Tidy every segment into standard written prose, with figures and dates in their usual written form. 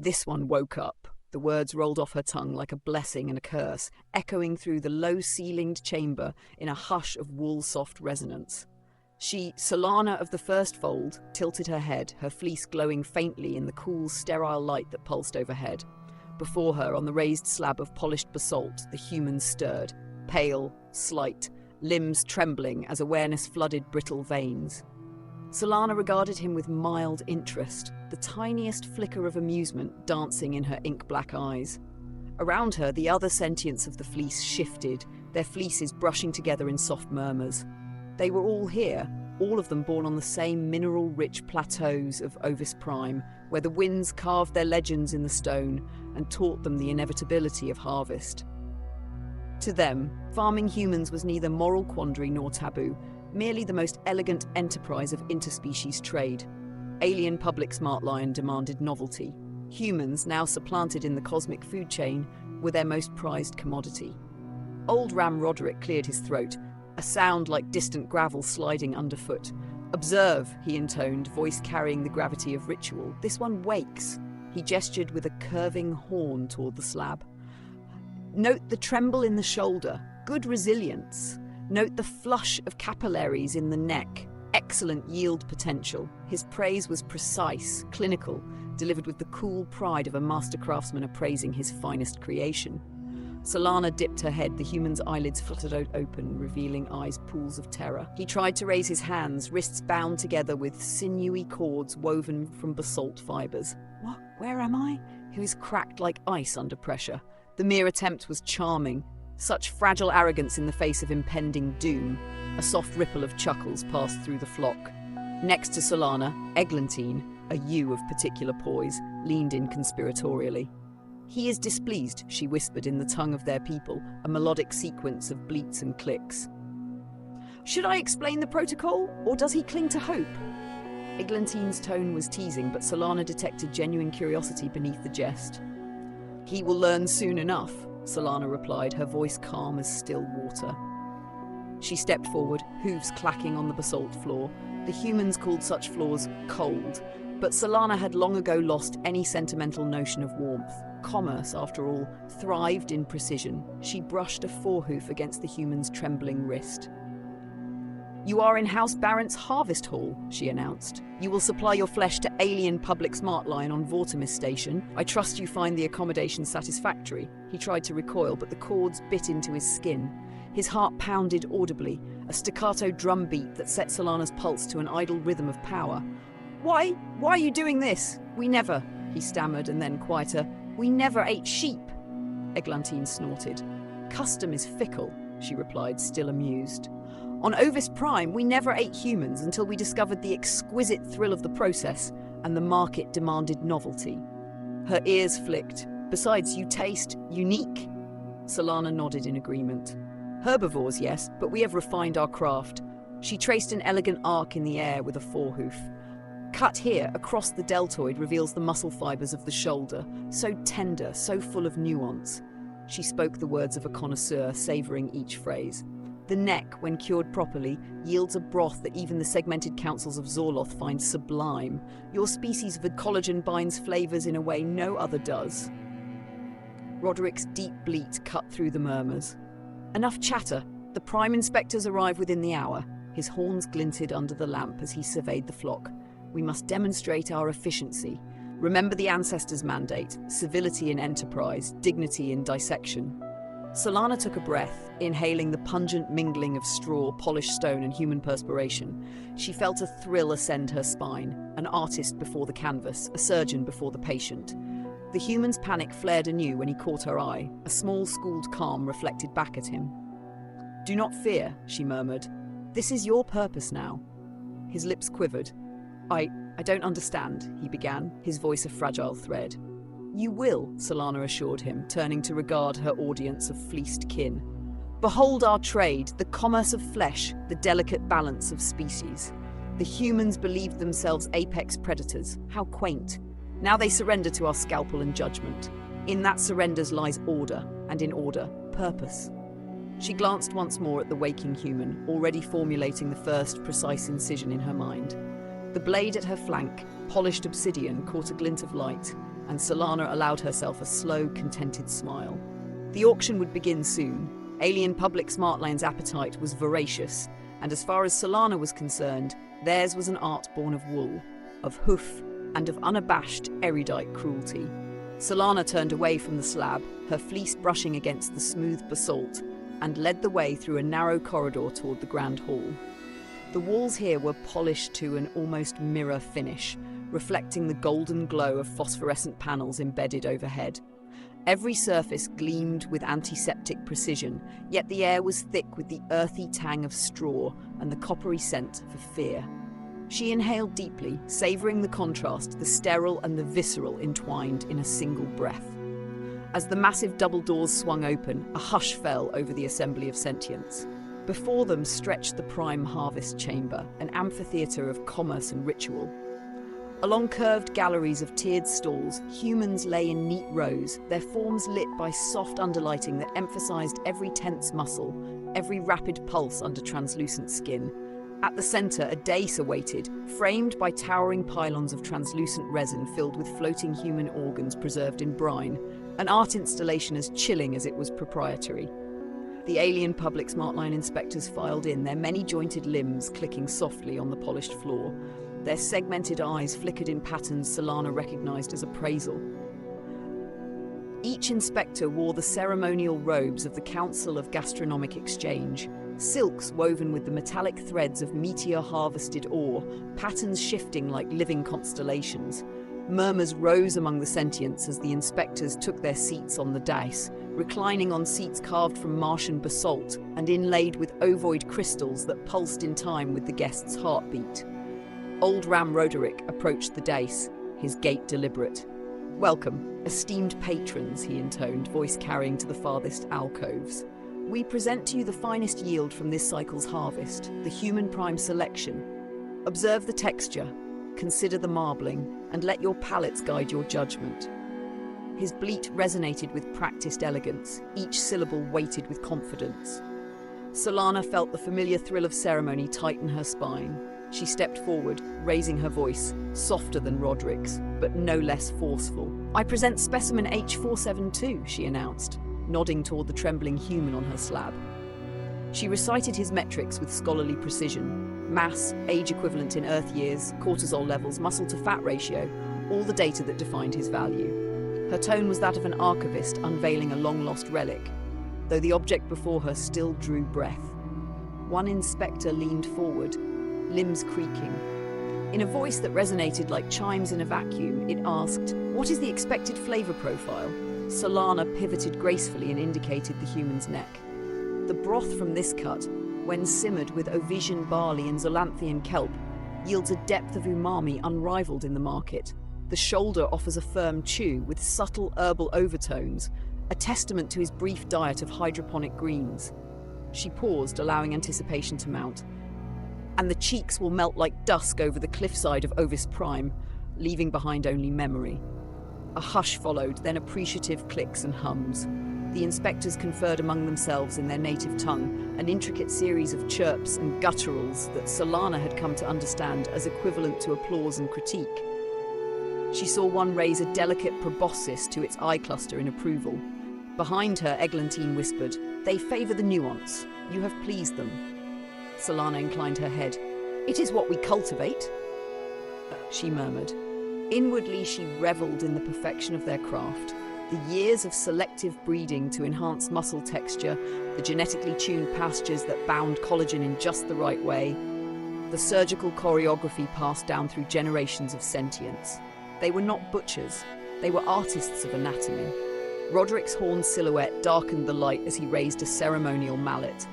This one woke up. The words rolled off her tongue like a blessing and a curse, echoing through the low-ceilinged chamber in a hush of wool-soft resonance. She, Solana of the first fold, tilted her head, her fleece glowing faintly in the cool, sterile light that pulsed overhead. Before her, on the raised slab of polished basalt, the humans stirred, pale, slight, limbs trembling as awareness flooded brittle veins. Solana regarded him with mild interest, the tiniest flicker of amusement dancing in her ink-black eyes. Around her, the other sentients of the fleece shifted, their fleeces brushing together in soft murmurs. They were all here, all of them born on the same mineral-rich plateaus of Ovis Prime, where the winds carved their legends in the stone and taught them the inevitability of harvest. To them, farming humans was neither moral quandary nor taboo, merely the most elegant enterprise of interspecies trade. Alien public smart lion demanded novelty. Humans, now supplanted in the cosmic food chain, were their most prized commodity. Old Ram Roderick cleared his throat, a sound like distant gravel sliding underfoot. "Observe," he intoned, voice carrying the gravity of ritual. "This one wakes." He gestured with a curving horn toward the slab. "Note the tremble in the shoulder. Good resilience. Note the flush of capillaries in the neck. Excellent yield potential." His praise was precise, clinical, delivered with the cool pride of a master craftsman appraising his finest creation. Solana dipped her head, the human's eyelids fluttered open, revealing eyes pools of terror. He tried to raise his hands, wrists bound together with sinewy cords woven from basalt fibers. "What? Where am I?" He was cracked like ice under pressure. The mere attempt was charming. Such fragile arrogance in the face of impending doom. A soft ripple of chuckles passed through the flock. Next to Solana, Eglantine, a ewe of particular poise, leaned in conspiratorially. "He is displeased," she whispered in the tongue of their people, a melodic sequence of bleats and clicks. "Should I explain the protocol, or does he cling to hope?" Eglantine's tone was teasing, but Solana detected genuine curiosity beneath the jest. "He will learn soon enough," Solana replied, her voice calm as still water. She stepped forward, hooves clacking on the basalt floor. The humans called such floors cold, but Solana had long ago lost any sentimental notion of warmth. Commerce, after all, thrived in precision. She brushed a forehoof against the human's trembling wrist. "You are in House Barrent's harvest hall," she announced. "You will supply your flesh to alien public smart line on Vortimis Station. I trust you find the accommodation satisfactory." He tried to recoil, but the cords bit into his skin. His heart pounded audibly, a staccato drumbeat that set Solana's pulse to an idle rhythm of power. Why are you doing this?" "We never," he stammered, and then quieter, "we never ate sheep." Eglantine snorted. "Custom is fickle," she replied, still amused. "On Ovis Prime, we never ate humans until we discovered the exquisite thrill of the process, and the market demanded novelty." Her ears flicked. "Besides, you taste unique." Solana nodded in agreement. "Herbivores, yes, but we have refined our craft." She traced an elegant arc in the air with a forehoof. "Cut here, across the deltoid, reveals the muscle fibers of the shoulder, so tender, so full of nuance." She spoke the words of a connoisseur, savouring each phrase. "The neck, when cured properly, yields a broth that even the segmented councils of Zorloth find sublime. Your species of collagen binds flavours in a way no other does." Roderick's deep bleat cut through the murmurs. "Enough chatter. The Prime Inspectors arrive within the hour." His horns glinted under the lamp as he surveyed the flock. "We must demonstrate our efficiency. Remember the ancestors' mandate, civility in enterprise, dignity in dissection." Solana took a breath, inhaling the pungent mingling of straw, polished stone, and human perspiration. She felt a thrill ascend her spine, an artist before the canvas, a surgeon before the patient. The human's panic flared anew when he caught her eye, a small schooled calm reflected back at him. "Do not fear," she murmured. "This is your purpose now." His lips quivered. I don't understand," he began, his voice a fragile thread. "You will," Solana assured him, turning to regard her audience of fleeced kin. "Behold our trade, the commerce of flesh, the delicate balance of species. The humans believed themselves apex predators. How quaint. Now they surrender to our scalpel and judgment. In that surrenders lies order, and in order, purpose." She glanced once more at the waking human, already formulating the first precise incision in her mind. The blade at her flank, polished obsidian, caught a glint of light, and Solana allowed herself a slow, contented smile. The auction would begin soon. Alien Public Smartline's appetite was voracious, and as far as Solana was concerned, theirs was an art born of wool, of hoof, and of unabashed, erudite cruelty. Solana turned away from the slab, her fleece brushing against the smooth basalt, and led the way through a narrow corridor toward the grand hall. The walls here were polished to an almost mirror finish, reflecting the golden glow of phosphorescent panels embedded overhead. Every surface gleamed with antiseptic precision, yet the air was thick with the earthy tang of straw and the coppery scent of fear. She inhaled deeply, savouring the contrast, the sterile and the visceral entwined in a single breath. As the massive double doors swung open, a hush fell over the assembly of Sentients. Before them stretched the prime harvest chamber, an amphitheatre of commerce and ritual. Along curved galleries of tiered stalls, humans lay in neat rows, their forms lit by soft underlighting that emphasized every tense muscle, every rapid pulse under translucent skin. At the center, a dais awaited, framed by towering pylons of translucent resin filled with floating human organs preserved in brine, an art installation as chilling as it was proprietary. The alien Public Smartline inspectors filed in, their many-jointed limbs clicking softly on the polished floor. Their segmented eyes flickered in patterns Solana recognized as appraisal. Each inspector wore the ceremonial robes of the Council of Gastronomic Exchange, silks woven with the metallic threads of meteor-harvested ore, patterns shifting like living constellations. Murmurs rose among the Sentients as the inspectors took their seats on the dais, reclining on seats carved from Martian basalt and inlaid with ovoid crystals that pulsed in time with the guests' heartbeat. Old Ram Roderick approached the dais, his gait deliberate. "Welcome, esteemed patrons," he intoned, voice carrying to the farthest alcoves. "We present to you the finest yield from this cycle's harvest, the human prime selection. Observe the texture, consider the marbling, and let your palates guide your judgment." His bleat resonated with practiced elegance, each syllable weighted with confidence. Solana felt the familiar thrill of ceremony tighten her spine. She stepped forward, raising her voice, softer than Roderick's, but no less forceful. "I present specimen H472, she announced, nodding toward the trembling human on her slab. She recited his metrics with scholarly precision: mass, age equivalent in Earth years, cortisol levels, muscle-to-fat ratio, all the data that defined his value. Her tone was that of an archivist unveiling a long-lost relic, though the object before her still drew breath. One inspector leaned forward, limbs creaking. In a voice that resonated like chimes in a vacuum, it asked, "What is the expected flavor profile?" Solana pivoted gracefully and indicated the human's neck. "The broth from this cut, when simmered with Ovesian barley and Zolanthian kelp, yields a depth of umami unrivaled in the market. The shoulder offers a firm chew with subtle herbal overtones, a testament to his brief diet of hydroponic greens." She paused, allowing anticipation to mount. "And the cheeks will melt like dusk over the cliffside of Ovis Prime, leaving behind only memory." A hush followed, then appreciative clicks and hums. The inspectors conferred among themselves in their native tongue, an intricate series of chirps and gutturals that Solana had come to understand as equivalent to applause and critique. She saw one raise a delicate proboscis to its eye cluster in approval. Behind her, Eglantine whispered, "They favour the nuance. You have pleased them." Solana inclined her head. "It is what we cultivate," she murmured. Inwardly, she revelled in the perfection of their craft. The years of selective breeding to enhance muscle texture, the genetically tuned pastures that bound collagen in just the right way, the surgical choreography passed down through generations of sentience. They were not butchers, they were artists of anatomy. Roderick's horned silhouette darkened the light as he raised a ceremonial mallet.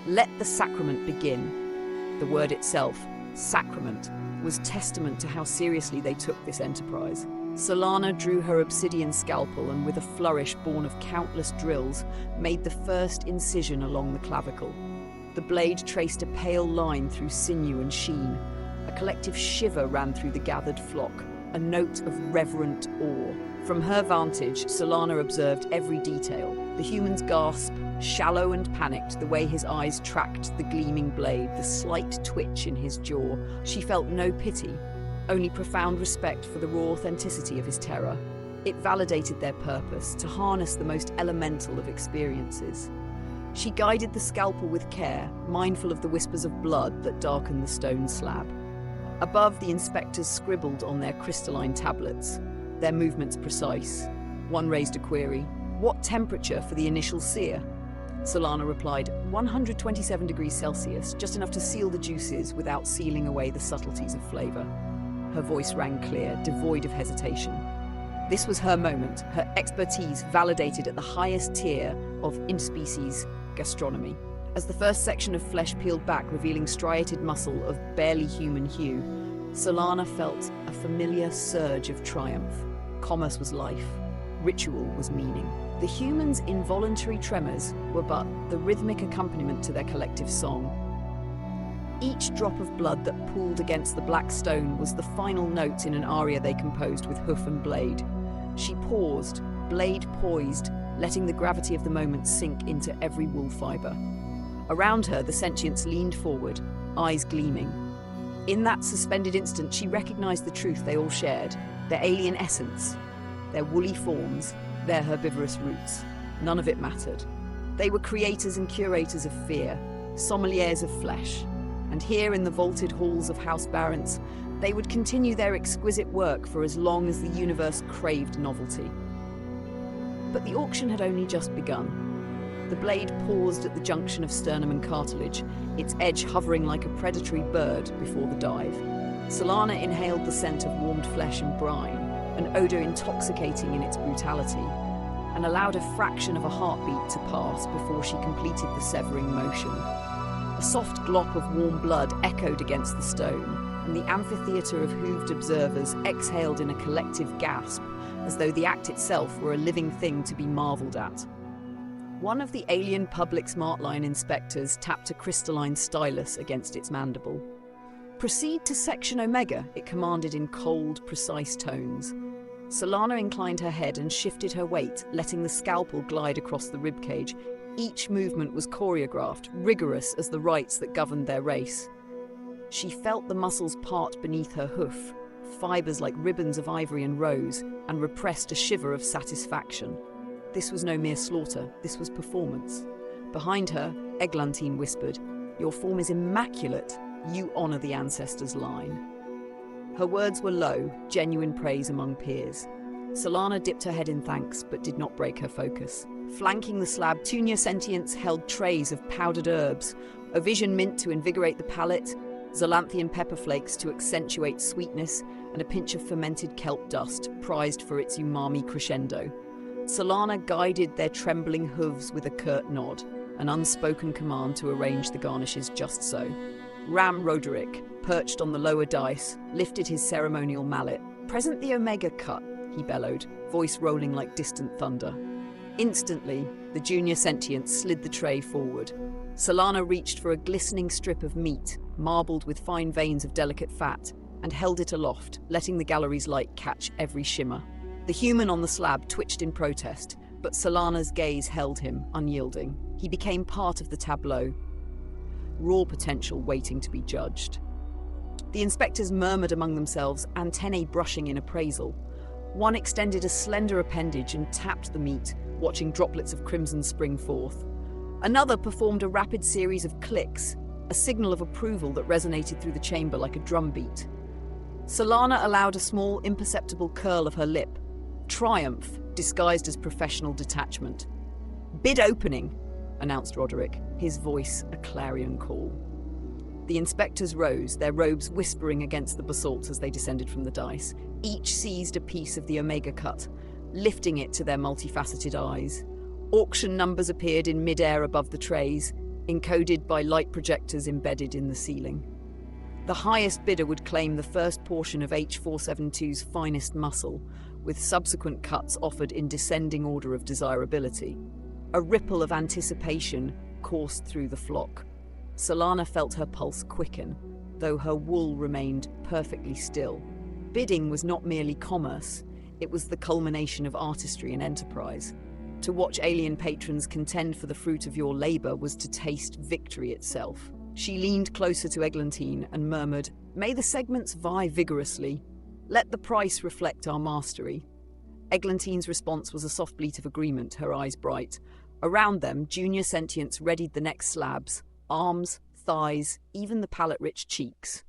Let the sacrament begin. The word itself, sacrament, was testament to how seriously they took this enterprise. Solana drew her obsidian scalpel and, with a flourish born of countless drills, made the first incision along the clavicle. The blade traced a pale line through sinew and sheen. A collective shiver ran through the gathered flock, a note of reverent awe. From her vantage, Solana observed every detail. The human's gasp, shallow and panicked, the way his eyes tracked the gleaming blade, the slight twitch in his jaw. She felt no pity, only profound respect for the raw authenticity of his terror. It validated their purpose, to harness the most elemental of experiences. She guided the scalpel with care, mindful of the whispers of blood that darkened the stone slab. Above, the inspectors scribbled on their crystalline tablets, their movements precise. One raised a query: what temperature for the initial sear? Solana replied, 127 degrees Celsius, just enough to seal the juices without sealing away the subtleties of flavor. Her voice rang clear, devoid of hesitation. This was her moment, her expertise validated at the highest tier of in-species gastronomy. As the first section of flesh peeled back, revealing striated muscle of barely human hue, Solana felt a familiar surge of triumph. Commerce was life. Ritual was meaning. The humans' involuntary tremors were but the rhythmic accompaniment to their collective song. Each drop of blood that pooled against the black stone was the final note in an aria they composed with hoof and blade. She paused, blade poised, letting the gravity of the moment sink into every wool fiber. Around her, the Sentients leaned forward, eyes gleaming. In that suspended instant, she recognized the truth they all shared: their alien essence, their woolly forms, their herbivorous roots. None of it mattered. They were creators and curators of fear, sommeliers of flesh. And here in the vaulted halls of House Barents, they would continue their exquisite work for as long as the universe craved novelty. But the auction had only just begun. The blade paused at the junction of sternum and cartilage, its edge hovering like a predatory bird before the dive. Solana inhaled the scent of warmed flesh and brine, an odor intoxicating in its brutality, and allowed a fraction of a heartbeat to pass before she completed the severing motion. A soft glop of warm blood echoed against the stone, and the amphitheater of hooved observers exhaled in a collective gasp, as though the act itself were a living thing to be marveled at. One of the alien public smartline inspectors tapped a crystalline stylus against its mandible. "Proceed to Section Omega," it commanded in cold, precise tones. Solana inclined her head and shifted her weight, letting the scalpel glide across the ribcage. Each movement was choreographed, rigorous as the rites that governed their race. She felt the muscles part beneath her hoof, fibers like ribbons of ivory and rose, and repressed a shiver of satisfaction. This was no mere slaughter, this was performance. Behind her, Eglantine whispered, "Your form is immaculate. You honor the ancestors' line." Her words were low, genuine praise among peers. Solana dipped her head in thanks, but did not break her focus. Flanking the slab, two new Sentients held trays of powdered herbs, a vision mint to invigorate the palate, Zolanthian pepper flakes to accentuate sweetness, and a pinch of fermented kelp dust, prized for its umami crescendo. Solana guided their trembling hooves with a curt nod, an unspoken command to arrange the garnishes just so. Ram Roderick, perched on the lower dice, lifted his ceremonial mallet. "Present the Omega cut," he bellowed, voice rolling like distant thunder. Instantly, the junior Sentient slid the tray forward. Solana reached for a glistening strip of meat, marbled with fine veins of delicate fat, and held it aloft, letting the gallery's light catch every shimmer. The human on the slab twitched in protest, but Solana's gaze held him, unyielding. He became part of the tableau, raw potential waiting to be judged. The inspectors murmured among themselves, antennae brushing in appraisal. One extended a slender appendage and tapped the meat, watching droplets of crimson spring forth. Another performed a rapid series of clicks, a signal of approval that resonated through the chamber like a drumbeat. Solana allowed a small, imperceptible curl of her lip, triumph disguised as professional detachment. "Bid opening," announced Roderick, his voice a clarion call. The inspectors rose, their robes whispering against the basalt as they descended from the dice. Each seized a piece of the Omega cut, lifting it to their multifaceted eyes. Auction numbers appeared in mid-air above the trays, encoded by light projectors embedded in the ceiling. The highest bidder would claim the first portion of H472's finest muscle, with subsequent cuts offered in descending order of desirability. A ripple of anticipation coursed through the flock. Solana felt her pulse quicken, though her wool remained perfectly still. Bidding was not merely commerce, it was the culmination of artistry and enterprise. To watch alien patrons contend for the fruit of your labor was to taste victory itself. She leaned closer to Eglantine and murmured, "May the segments vie vigorously. Let the price reflect our mastery." Eglantine's response was a soft bleat of agreement, her eyes bright. Around them, junior Sentients readied the next slabs, arms, thighs, even the palate-rich cheeks.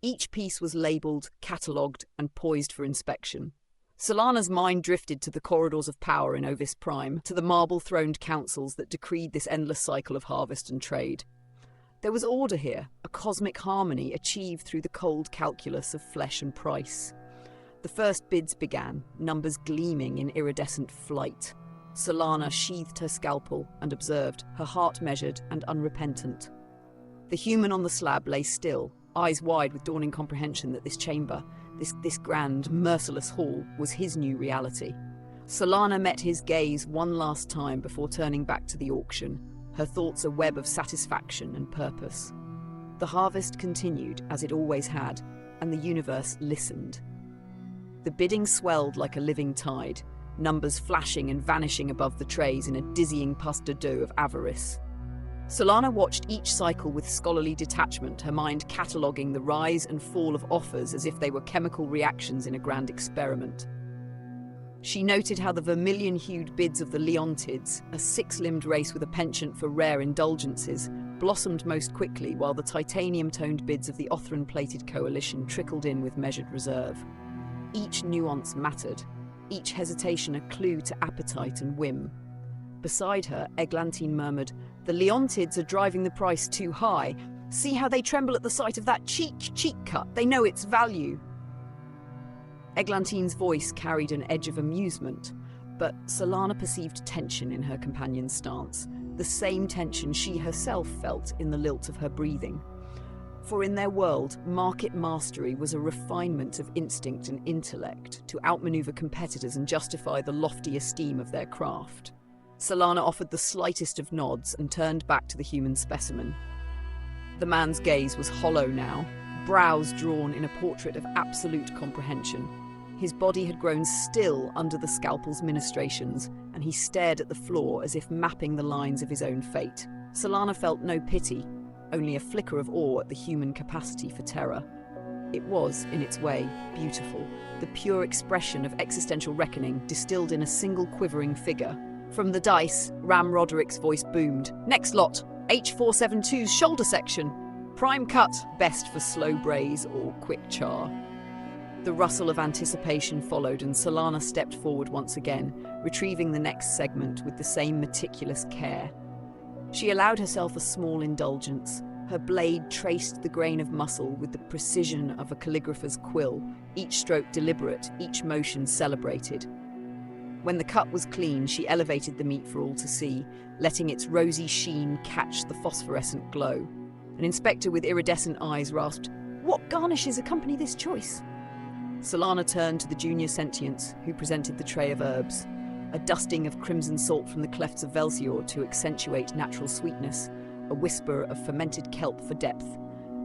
Each piece was labelled, catalogued, and poised for inspection. Solana's mind drifted to the corridors of power in Ovis Prime, to the marble-throned councils that decreed this endless cycle of harvest and trade. There was order here, a cosmic harmony achieved through the cold calculus of flesh and price. The first bids began, numbers gleaming in iridescent flight. Solana sheathed her scalpel and observed, her heart measured and unrepentant. The human on the slab lay still, eyes wide with dawning comprehension that this chamber, this grand, merciless hall, was his new reality. Solana met his gaze one last time before turning back to the auction, her thoughts a web of satisfaction and purpose. The harvest continued, as it always had, and the universe listened. The bidding swelled like a living tide, numbers flashing and vanishing above the trays in a dizzying pas de deux of avarice. Solana watched each cycle with scholarly detachment, her mind cataloguing the rise and fall of offers as if they were chemical reactions in a grand experiment. She noted how the vermilion-hued bids of the Leontids, a six-limbed race with a penchant for rare indulgences, blossomed most quickly, while the titanium-toned bids of the Othran-plated coalition trickled in with measured reserve. Each nuance mattered, each hesitation a clue to appetite and whim. Beside her, Eglantine murmured, "The Leontids are driving the price too high. See how they tremble at the sight of that cheek cut. They know its value." Eglantine's voice carried an edge of amusement, but Solana perceived tension in her companion's stance, the same tension she herself felt in the lilt of her breathing. For in their world, market mastery was a refinement of instinct and intellect to outmaneuver competitors and justify the lofty esteem of their craft. Solana offered the slightest of nods and turned back to the human specimen. The man's gaze was hollow now, brows drawn in a portrait of absolute comprehension. His body had grown still under the scalpel's ministrations, and he stared at the floor as if mapping the lines of his own fate. Solana felt no pity, only a flicker of awe at the human capacity for terror. It was, in its way, beautiful, the pure expression of existential reckoning distilled in a single quivering figure. From the dice, Ram Roderick's voice boomed. "Next lot, H472's shoulder section. Prime cut, best for slow braise or quick char." The rustle of anticipation followed, and Solana stepped forward once again, retrieving the next segment with the same meticulous care. She allowed herself a small indulgence. Her blade traced the grain of muscle with the precision of a calligrapher's quill, each stroke deliberate, each motion celebrated. When the cut was clean, she elevated the meat for all to see, letting its rosy sheen catch the phosphorescent glow. An inspector with iridescent eyes rasped, "What garnishes accompany this choice?" Solana turned to the junior Sentients, who presented the tray of herbs. A dusting of crimson salt from the clefts of Velsior to accentuate natural sweetness, a whisper of fermented kelp for depth,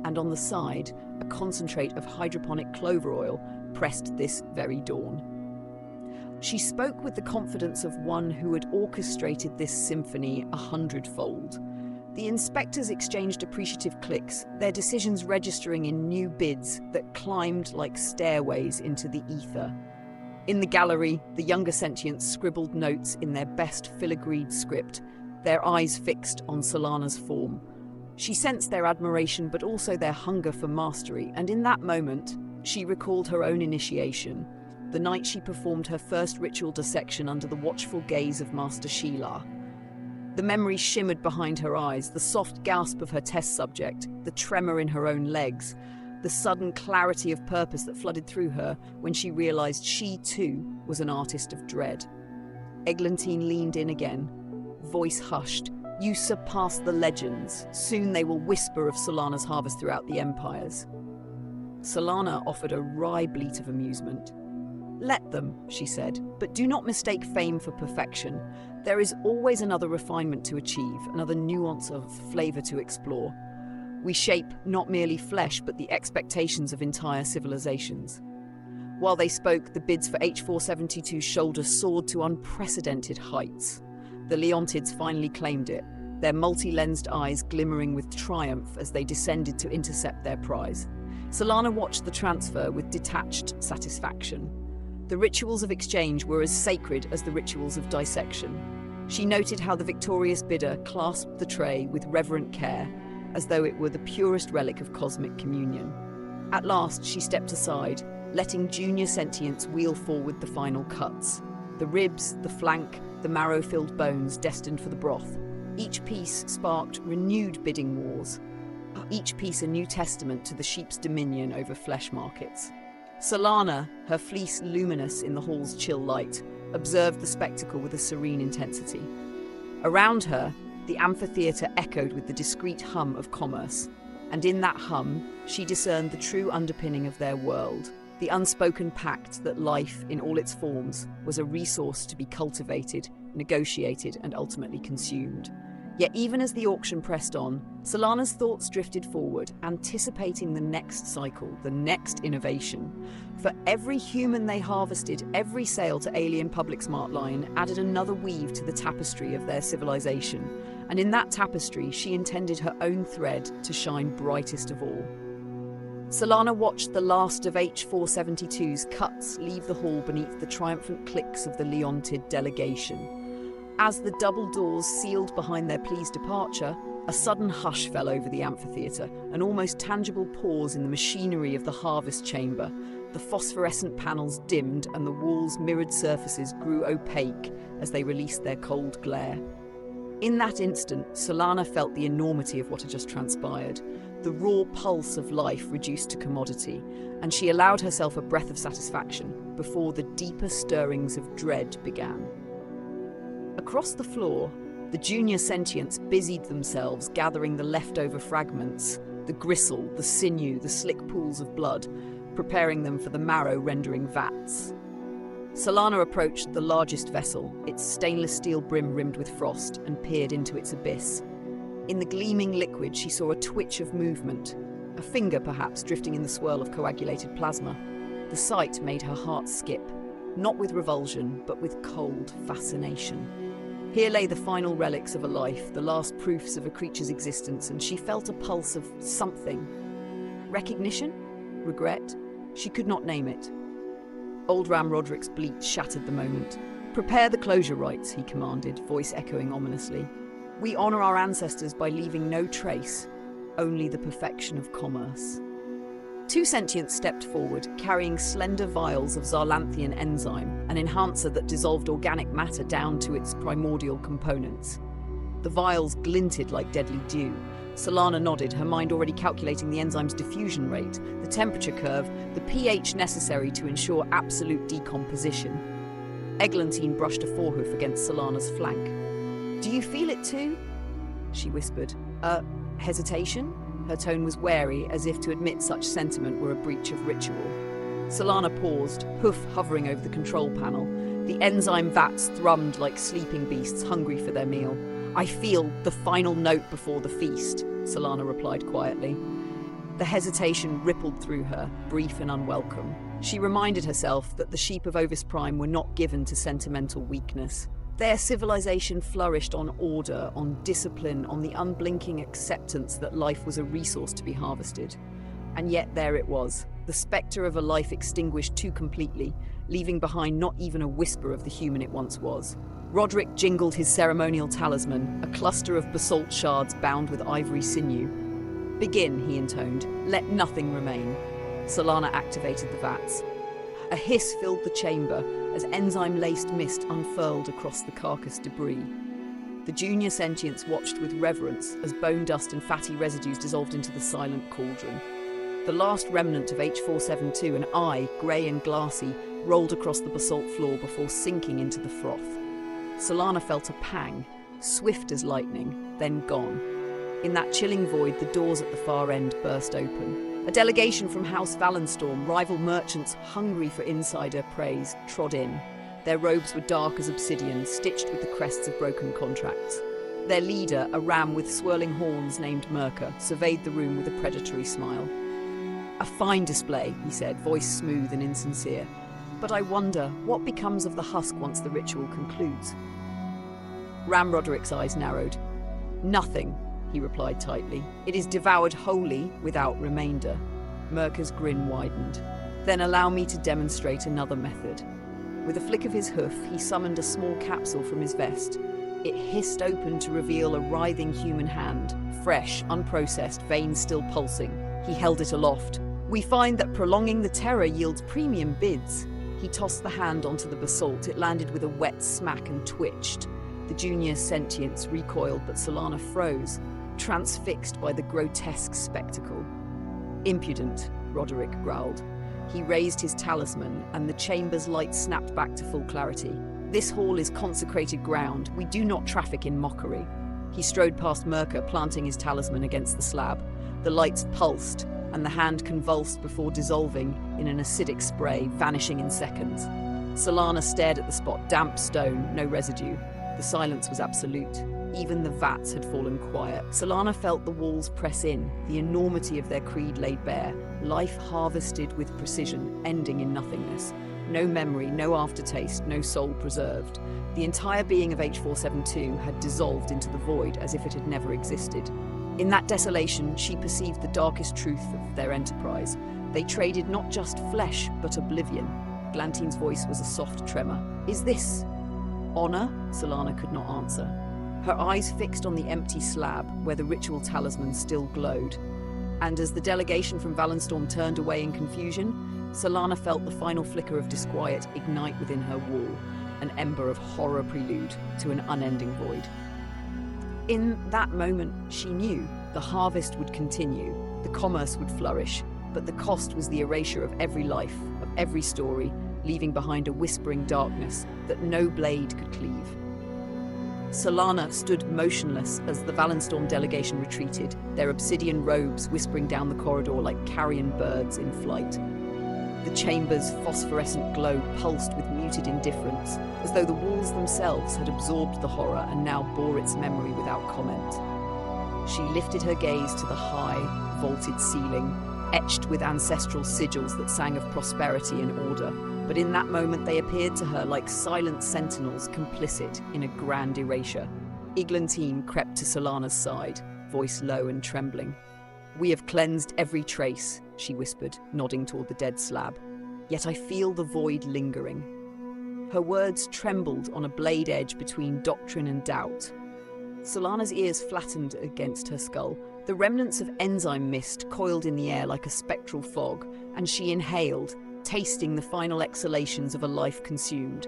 and on the side, a concentrate of hydroponic clover oil pressed this very dawn. She spoke with the confidence of one who had orchestrated this symphony 100-fold. The inspectors exchanged appreciative clicks, their decisions registering in new bids that climbed like stairways into the ether. In the gallery, the younger Sentients scribbled notes in their best filigreed script, their eyes fixed on Solana's form. She sensed their admiration but also their hunger for mastery, and in that moment, she recalled her own initiation, the night she performed her first ritual dissection under the watchful gaze of Master Sheila. The memory shimmered behind her eyes, the soft gasp of her test subject, the tremor in her own legs, the sudden clarity of purpose that flooded through her when she realized she, too, was an artist of dread. Eglantine leaned in again, voice hushed. "You surpass the legends. Soon they will whisper of Solana's harvest throughout the empires." Solana offered a wry bleat of amusement. "Let them," she said, "but do not mistake fame for perfection. There is always another refinement to achieve, another nuance of flavor to explore. We shape not merely flesh, but the expectations of entire civilizations." While they spoke, the bids for H472's shoulder soared to unprecedented heights. The Leontids finally claimed it, their multi-lensed eyes glimmering with triumph as they descended to intercept their prize. Solana watched the transfer with detached satisfaction. The rituals of exchange were as sacred as the rituals of dissection. She noted how the victorious bidder clasped the tray with reverent care, as though it were the purest relic of cosmic communion. At last, she stepped aside, letting junior sentients wheel forward the final cuts. The ribs, the flank, the marrow-filled bones destined for the broth. Each piece sparked renewed bidding wars, each piece a new testament to the sheep's dominion over flesh markets. Solana, her fleece luminous in the hall's chill light, observed the spectacle with a serene intensity. Around her, the amphitheatre echoed with the discreet hum of commerce, and in that hum, she discerned the true underpinning of their world, the unspoken pact that life, in all its forms, was a resource to be cultivated, negotiated, and ultimately consumed. Yet even as the auction pressed on, Solana's thoughts drifted forward, anticipating the next cycle, the next innovation. For every human they harvested, every sale to Alien Public Smart Line added another weave to the tapestry of their civilization. And in that tapestry, she intended her own thread to shine brightest of all. Solana watched the last of H-472's cuts leave the hall beneath the triumphant clicks of the Leontid delegation. As the double doors sealed behind their pleased departure, a sudden hush fell over the amphitheatre, an almost tangible pause in the machinery of the harvest chamber. The phosphorescent panels dimmed and the walls' mirrored surfaces grew opaque as they released their cold glare. In that instant, Solana felt the enormity of what had just transpired, the raw pulse of life reduced to commodity, and she allowed herself a breath of satisfaction before the deeper stirrings of dread began. Across the floor, the junior sentients busied themselves gathering the leftover fragments, the gristle, the sinew, the slick pools of blood, preparing them for the marrow-rendering vats. Solana approached the largest vessel, its stainless steel brim rimmed with frost, and peered into its abyss. In the gleaming liquid, she saw a twitch of movement, a finger perhaps drifting in the swirl of coagulated plasma. The sight made her heart skip, not with revulsion, but with cold fascination. Here lay the final relics of a life, the last proofs of a creature's existence, and she felt a pulse of something. Recognition? Regret? She could not name it. Old Ram Roderick's bleat shattered the moment. "Prepare the closure rites," he commanded, voice echoing ominously. "We honour our ancestors by leaving no trace, only the perfection of commerce." Two sentients stepped forward, carrying slender vials of Zarlanthian enzyme, an enhancer that dissolved organic matter down to its primordial components. The vials glinted like deadly dew. Solana nodded, her mind already calculating the enzyme's diffusion rate, the temperature curve, the pH necessary to ensure absolute decomposition. Eglantine brushed a forehoof against Solana's flank. "Do you feel it too?" she whispered. Hesitation?" Her tone was wary, as if to admit such sentiment were a breach of ritual. Solana paused, hoof hovering over the control panel. The enzyme vats thrummed like sleeping beasts hungry for their meal. "I feel the final note before the feast," Solana replied quietly. The hesitation rippled through her, brief and unwelcome. She reminded herself that the sheep of Ovis Prime were not given to sentimental weakness. Their civilization flourished on order, on discipline, on the unblinking acceptance that life was a resource to be harvested. And yet there it was, the spectre of a life extinguished too completely, leaving behind not even a whisper of the human it once was. Roderick jingled his ceremonial talisman, a cluster of basalt shards bound with ivory sinew. "Begin," he intoned. "Let nothing remain." Solana activated the vats. A hiss filled the chamber as enzyme-laced mist unfurled across the carcass debris. The junior sentients watched with reverence as bone dust and fatty residues dissolved into the silent cauldron. The last remnant of H-472, an eye, grey and glassy, rolled across the basalt floor before sinking into the froth. Solana felt a pang, swift as lightning, then gone. In that chilling void, the doors at the far end burst open. A delegation from House Valenstorm, rival merchants hungry for insider praise, trod in. Their robes were dark as obsidian, stitched with the crests of broken contracts. Their leader, a ram with swirling horns named Merca, surveyed the room with a predatory smile. "A fine display," he said, voice smooth and insincere. "But I wonder, what becomes of the husk once the ritual concludes?" Ram Roderick's eyes narrowed. "Nothing," he replied tightly. "It is devoured wholly, without remainder." Merca's grin widened. Then allow me to demonstrate another method. With a flick of his hoof, he summoned a small capsule from his vest. It hissed open to reveal a writhing human hand, fresh, unprocessed, veins still pulsing. He held it aloft. We find that prolonging the terror yields premium bids. He tossed the hand onto the basalt. It landed with a wet smack and twitched. The junior Sentients recoiled, but Solana froze, transfixed by the grotesque spectacle. Impudent, Roderick growled. He raised his talisman, and the chamber's light snapped back to full clarity. This hall is consecrated ground. We do not traffic in mockery. He strode past Merca, planting his talisman against the slab. The lights pulsed, and the hand convulsed before dissolving in an acidic spray, vanishing in seconds. Solana stared at the spot, damp stone, no residue. The silence was absolute. Even the vats had fallen quiet. Solana felt the walls press in, the enormity of their creed laid bare. Life harvested with precision, ending in nothingness. No memory, no aftertaste, no soul preserved. The entire being of H472 had dissolved into the void as if it had never existed. In that desolation, she perceived the darkest truth of their enterprise. They traded not just flesh, but oblivion. Glantine's voice was a soft tremor. Is this honor? Solana could not answer. Her eyes fixed on the empty slab, where the ritual talisman still glowed. And as the delegation from Valenstorm turned away in confusion, Solana felt the final flicker of disquiet ignite within her wall, an ember of horror prelude to an unending void. In that moment, she knew the harvest would continue, the commerce would flourish, but the cost was the erasure of every life, of every story, leaving behind a whispering darkness that no blade could cleave. Solana stood motionless as the Valenstorm delegation retreated, their obsidian robes whispering down the corridor like carrion birds in flight. The chamber's phosphorescent glow pulsed with muted indifference, as though the walls themselves had absorbed the horror and now bore its memory without comment. She lifted her gaze to the high, vaulted ceiling, etched with ancestral sigils that sang of prosperity and order. But in that moment they appeared to her like silent sentinels complicit in a grand erasure. Eglantine crept to Solana's side, voice low and trembling. "We have cleansed every trace," she whispered, nodding toward the dead slab. "Yet I feel the void lingering." Her words trembled on a blade edge between doctrine and doubt. Solana's ears flattened against her skull. The remnants of enzyme mist coiled in the air like a spectral fog, and she inhaled, tasting the final exhalations of a life consumed.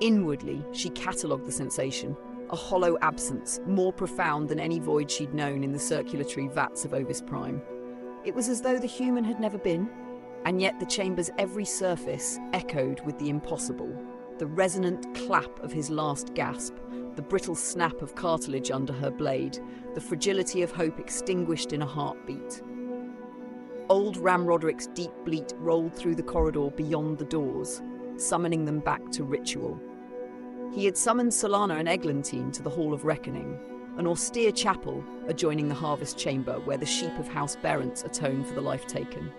Inwardly, she catalogued the sensation, a hollow absence, more profound than any void she'd known in the circulatory vats of Ovis Prime. It was as though the human had never been, and yet the chamber's every surface echoed with the impossible. The resonant clap of his last gasp, the brittle snap of cartilage under her blade, the fragility of hope extinguished in a heartbeat. Old Ram Roderick's deep bleat rolled through the corridor beyond the doors, summoning them back to ritual. He had summoned Solana and Eglantine to the Hall of Reckoning, an austere chapel adjoining the harvest chamber where the sheep of House Berrant atone for the life taken.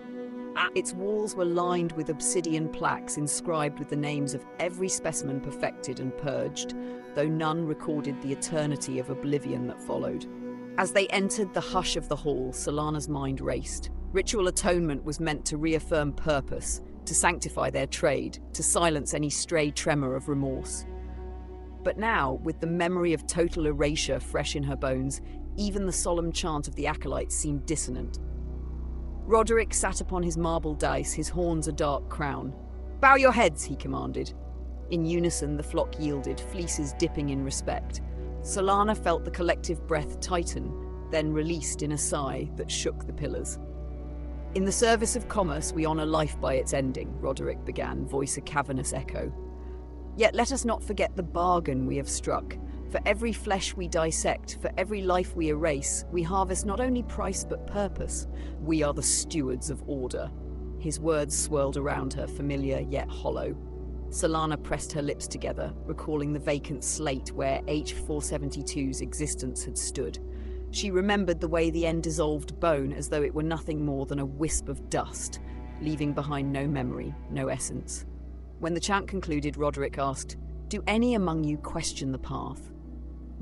Its walls were lined with obsidian plaques inscribed with the names of every specimen perfected and purged, though none recorded the eternity of oblivion that followed. As they entered the hush of the hall, Solana's mind raced. Ritual atonement was meant to reaffirm purpose, to sanctify their trade, to silence any stray tremor of remorse. But now, with the memory of total erasure fresh in her bones, even the solemn chant of the acolytes seemed dissonant. Roderick sat upon his marble dice, his horns a dark crown. "Bow your heads," he commanded. In unison, the flock yielded, fleeces dipping in respect. Solana felt the collective breath tighten, then released in a sigh that shook the pillars. "In the service of commerce, we honour life by its ending," Roderick began, voice a cavernous echo. "Yet let us not forget the bargain we have struck. For every flesh we dissect, for every life we erase, we harvest not only price but purpose. We are the stewards of order." His words swirled around her, familiar yet hollow. Solana pressed her lips together, recalling the vacant slate where H472's existence had stood. She remembered the way the end dissolved bone as though it were nothing more than a wisp of dust, leaving behind no memory, no essence. When the chant concluded, Roderick asked, "Do any among you question the path?"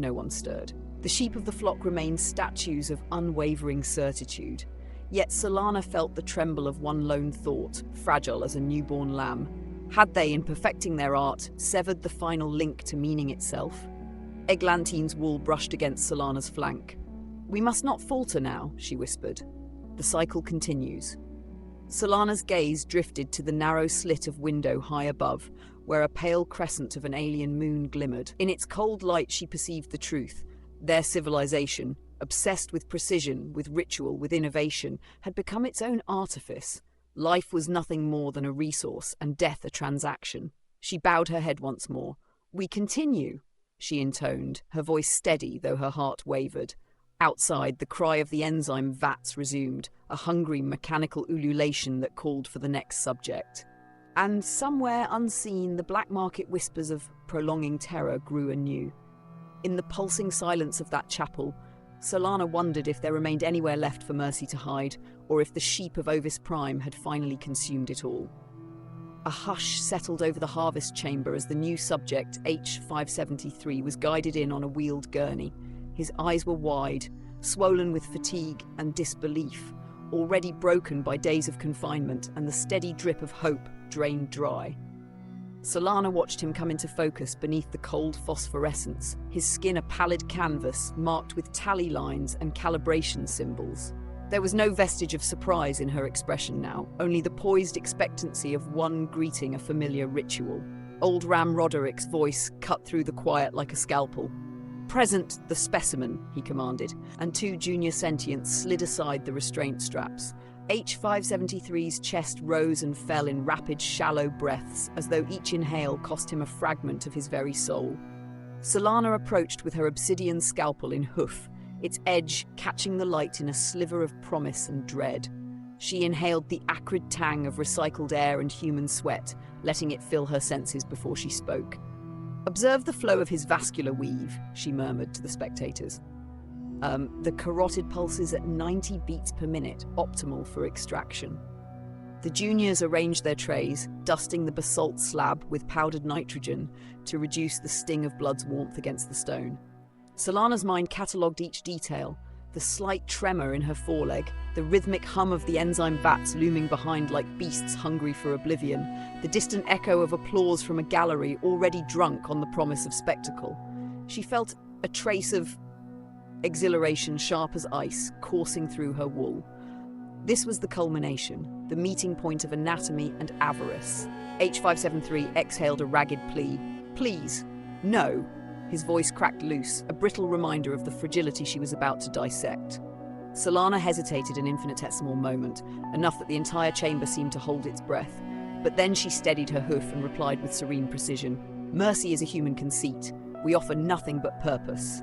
No one stirred. The sheep of the flock remained statues of unwavering certitude. Yet Solana felt the tremble of one lone thought, fragile as a newborn lamb. Had they, in perfecting their art, severed the final link to meaning itself? Eglantine's wool brushed against Solana's flank. "We must not falter now," she whispered. The cycle continues. Solana's gaze drifted to the narrow slit of window high above, where a pale crescent of an alien moon glimmered. In its cold light she perceived the truth. Their civilization, obsessed with precision, with ritual, with innovation, had become its own artifice. Life was nothing more than a resource, and death a transaction. She bowed her head once more. "We continue," she intoned, her voice steady though her heart wavered. Outside, the cry of the enzyme vats resumed, a hungry mechanical ululation that called for the next subject. And somewhere unseen, the black market whispers of prolonging terror grew anew. In the pulsing silence of that chapel, Solana wondered if there remained anywhere left for Mercy to hide, or if the sheep of Ovis Prime had finally consumed it all. A hush settled over the harvest chamber as the new subject, H573, was guided in on a wheeled gurney. His eyes were wide, swollen with fatigue and disbelief, already broken by days of confinement, and the steady drip of hope drained dry. Solana watched him come into focus beneath the cold phosphorescence, his skin a pallid canvas marked with tally lines and calibration symbols. There was no vestige of surprise in her expression now, only the poised expectancy of one greeting a familiar ritual. Old Ram Roderick's voice cut through the quiet like a scalpel. "Present the specimen," he commanded, and two junior Sentients slid aside the restraint straps. H573's chest rose and fell in rapid, shallow breaths, as though each inhale cost him a fragment of his very soul. Solana approached with her obsidian scalpel in hoof, its edge catching the light in a sliver of promise and dread. She inhaled the acrid tang of recycled air and human sweat, letting it fill her senses before she spoke. "Observe the flow of his vascular weave," she murmured to the spectators. The carotid pulses at 90 beats per minute, optimal for extraction." The juniors arranged their trays, dusting the basalt slab with powdered nitrogen to reduce the sting of blood's warmth against the stone. Solana's mind catalogued each detail, the slight tremor in her foreleg, the rhythmic hum of the enzyme vats looming behind like beasts hungry for oblivion, the distant echo of applause from a gallery already drunk on the promise of spectacle. She felt a trace of exhilaration sharp as ice coursing through her wool. This was the culmination, the meeting point of anatomy and avarice. H573 exhaled a ragged plea. "Please, no." His voice cracked loose, a brittle reminder of the fragility she was about to dissect. Solana hesitated an infinitesimal moment, enough that the entire chamber seemed to hold its breath. But then she steadied her hoof and replied with serene precision, "Mercy is a human conceit. We offer nothing but purpose."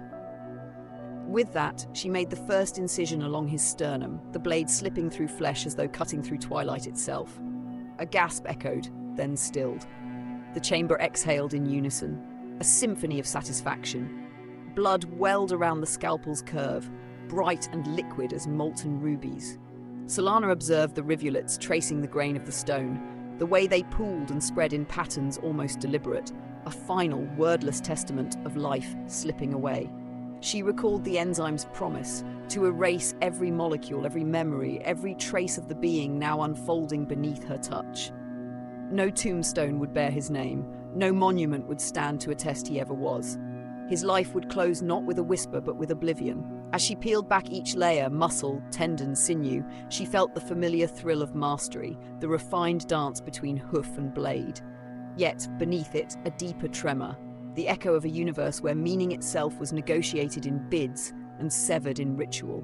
With that, she made the first incision along his sternum, the blade slipping through flesh as though cutting through twilight itself. A gasp echoed, then stilled. The chamber exhaled in unison, a symphony of satisfaction. Blood welled around the scalpel's curve, bright and liquid as molten rubies. Solana observed the rivulets tracing the grain of the stone, the way they pooled and spread in patterns almost deliberate, a final, wordless testament of life slipping away. She recalled the enzyme's promise to erase every molecule, every memory, every trace of the being now unfolding beneath her touch. No tombstone would bear his name, no monument would stand to attest he ever was. His life would close not with a whisper but with oblivion. As she peeled back each layer, muscle, tendon, sinew, she felt the familiar thrill of mastery, the refined dance between hoof and blade. Yet, beneath it, a deeper tremor, the echo of a universe where meaning itself was negotiated in bids and severed in ritual.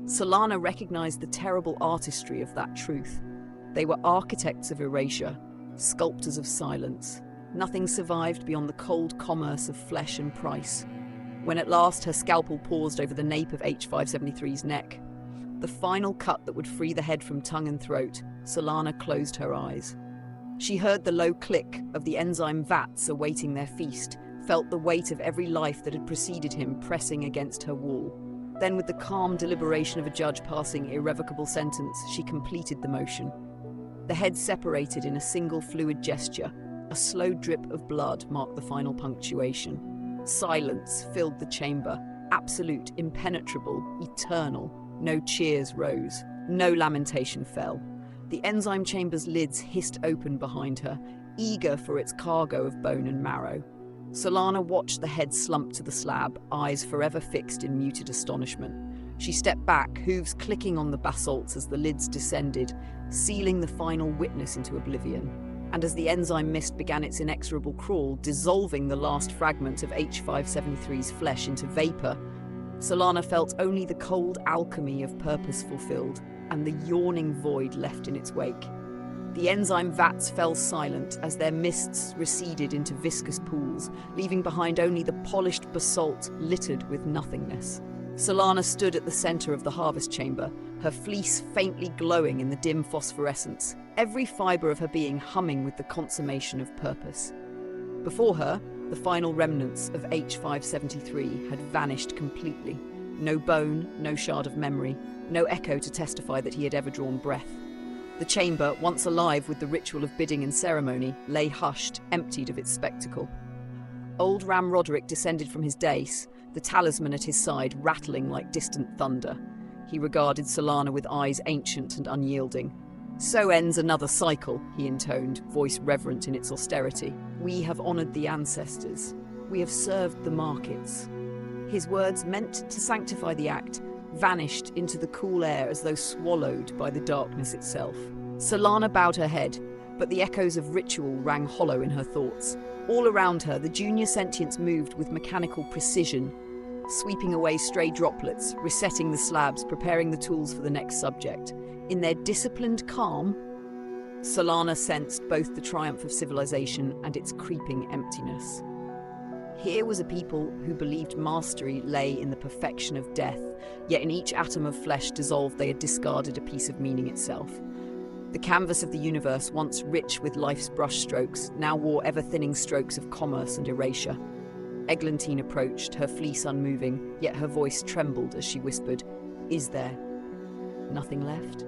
Solana recognized the terrible artistry of that truth. They were architects of erasure, sculptors of silence. Nothing survived beyond the cold commerce of flesh and price. When at last her scalpel paused over the nape of H573's neck, the final cut that would free the head from tongue and throat, Solana closed her eyes. She heard the low click of the enzyme vats awaiting their feast, felt the weight of every life that had preceded him pressing against her wall. Then, with the calm deliberation of a judge passing irrevocable sentence, she completed the motion. The head separated in a single fluid gesture. A slow drip of blood marked the final punctuation. Silence filled the chamber, absolute, impenetrable, eternal. No cheers rose. No lamentation fell. The enzyme chamber's lids hissed open behind her, eager for its cargo of bone and marrow. Solana watched the head slump to the slab, eyes forever fixed in muted astonishment. She stepped back, hooves clicking on the basalts as the lids descended, sealing the final witness into oblivion. And as the enzyme mist began its inexorable crawl, dissolving the last fragment of H573's flesh into vapor, Solana felt only the cold alchemy of purpose fulfilled and the yawning void left in its wake. The enzyme vats fell silent as their mists receded into viscous pools, leaving behind only the polished basalt littered with nothingness. Solana stood at the center of the harvest chamber, her fleece faintly glowing in the dim phosphorescence, every fiber of her being humming with the consummation of purpose. Before her, the final remnants of H573 had vanished completely. No bone, no shard of memory, no echo to testify that he had ever drawn breath. The chamber, once alive with the ritual of bidding and ceremony, lay hushed, emptied of its spectacle. Old Ram Roderick descended from his dais, the talisman at his side rattling like distant thunder. He regarded Solana with eyes ancient and unyielding. "So ends another cycle," he intoned, voice reverent in its austerity. "We have honoured the ancestors. We have served the markets." His words, meant to sanctify the act, vanished into the cool air as though swallowed by the darkness itself. Solana bowed her head, but the echoes of ritual rang hollow in her thoughts. All around her, the junior sentients moved with mechanical precision, sweeping away stray droplets, resetting the slabs, preparing the tools for the next subject. In their disciplined calm, Solana sensed both the triumph of civilization and its creeping emptiness. Here was a people who believed mastery lay in the perfection of death, yet in each atom of flesh dissolved they had discarded a piece of meaning itself. The canvas of the universe, once rich with life's brushstrokes, now wore ever-thinning strokes of commerce and erasure. Eglantine approached, her fleece unmoving, yet her voice trembled as she whispered, "Is there nothing left?"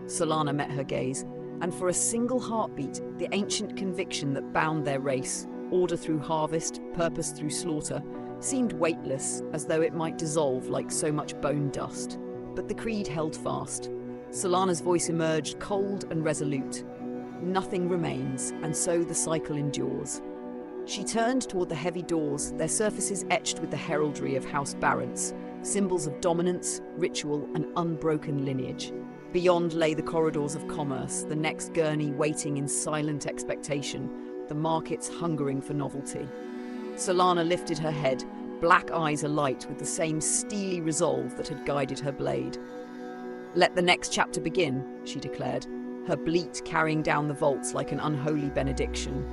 Solana met her gaze, and for a single heartbeat, the ancient conviction that bound their race, order through harvest, purpose through slaughter, seemed weightless, as though it might dissolve like so much bone dust. But the creed held fast. Solana's voice emerged cold and resolute. "Nothing remains, and so the cycle endures." She turned toward the heavy doors, their surfaces etched with the heraldry of House Barents, symbols of dominance, ritual, and unbroken lineage. Beyond lay the corridors of commerce, the next gurney waiting in silent expectation, the markets hungering for novelty. Solana lifted her head, black eyes alight with the same steely resolve that had guided her blade. "Let the next chapter begin," she declared, her bleat carrying down the vaults like an unholy benediction.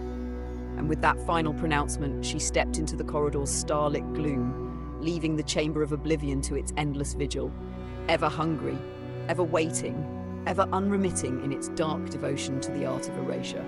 And with that final pronouncement, she stepped into the corridor's starlit gloom, leaving the chamber of oblivion to its endless vigil, ever hungry, ever waiting, ever unremitting in its dark devotion to the art of erasure.